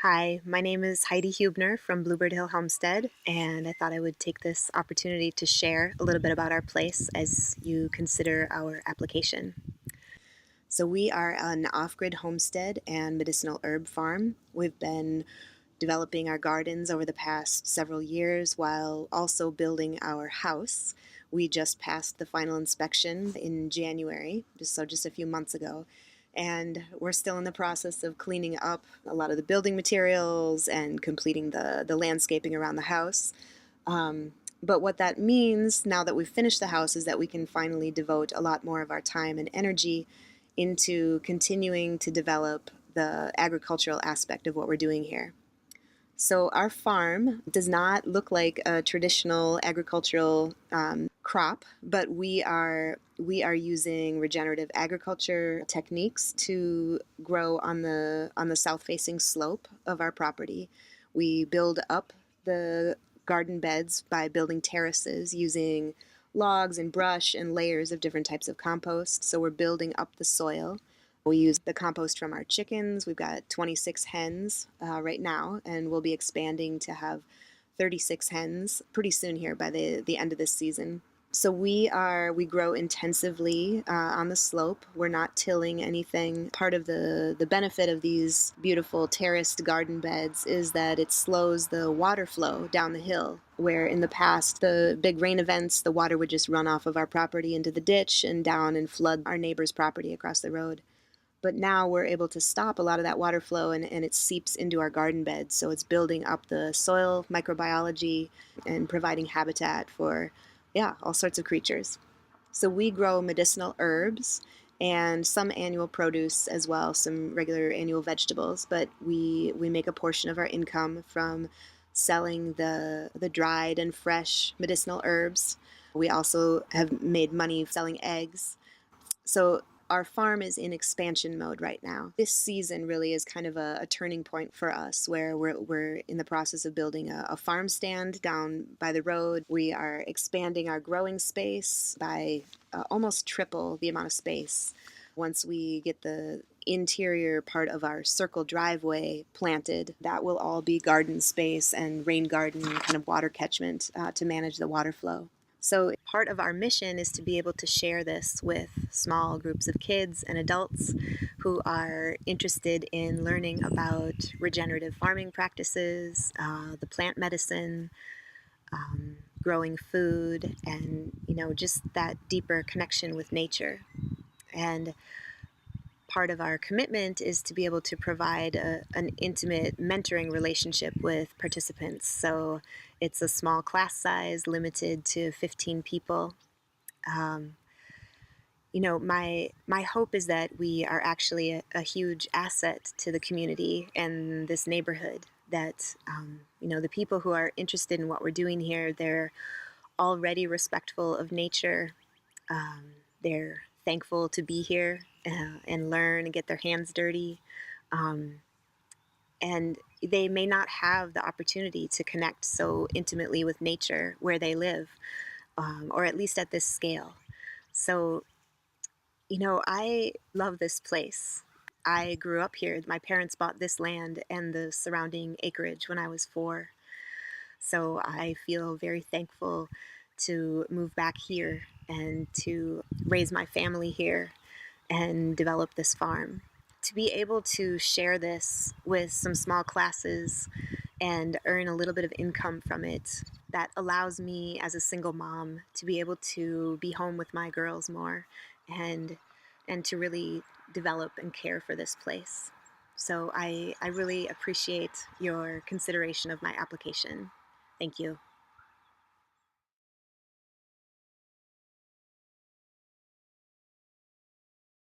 Hi, my name is Heidi Hubner from Bluebird Homestead, and I thought I would take this opportunity to share a little bit about our place as you consider our application. So, we are an off grid homestead and medicinal herb farm. We've been developing our gardens over the past several years while also building our house. We just passed the final inspection in January, just a few months ago. And we're still in the process of cleaning up a lot of the building materials and completing the landscaping around the house. But what that means now that we've finished the house is that we can finally devote a lot more of our time and energy into continuing to develop the agricultural aspect of what we're doing here. So our farm does not look like a traditional agricultural crop, but we are using regenerative agriculture techniques to grow on the south-facing slope of our property. We build up the garden beds by building terraces using logs and brush and layers of different types of compost. So we're building up the soil. We use the compost from our chickens. We've got 26 hens right now, and we'll be expanding to have 36 hens pretty soon here by the end of this season. So we grow intensively on the slope. We're not tilling anything. Part of the benefit of these beautiful terraced garden beds is that it slows the water flow down the hill, where in the past, the big rain events, the water would just run off of our property into the ditch and down and flood our neighbor's property across the road. But now we're able to stop a lot of that water flow, and it seeps into our garden beds. So it's building up the soil microbiology and providing habitat for, yeah, all sorts of creatures. So we grow medicinal herbs and some annual produce as well, some regular annual vegetables, but we make a portion of our income from selling the dried and fresh medicinal herbs. We also have made money selling eggs. So our farm is in expansion mode right now. This season really is kind of a turning point for us where we're in the process of building a farm stand down by the road. We are expanding our growing space by almost triple the amount of space. Once we get the interior part of our circle driveway planted, that will all be garden space and rain garden kind of water catchment to manage the water flow. So part of our mission is to be able to share this with small groups of kids and adults who are interested in learning about regenerative farming practices, the plant medicine, growing food, and just that deeper connection with nature. And part of our commitment is to be able to provide an intimate mentoring relationship with participants. So it's a small class size, limited to 15 people. Um, my hope is that we are actually a huge asset to the community and this neighborhood. That the people who are interested in what we're doing here, they're already respectful of nature. They're thankful to be here and learn and get their hands dirty. Um, and they may not have the opportunity to connect so intimately with nature where they live, or at least at this scale. So, I love this place. I grew up here. My parents bought this land and the surrounding acreage when I was 4. So I feel very thankful to move back here and to raise my family here and develop this farm. To be able to share this with some small classes and earn a little bit of income from it, that allows me as a single mom to be able to be home with my girls more and to really develop and care for this place. So I really appreciate your consideration of my application. Thank you.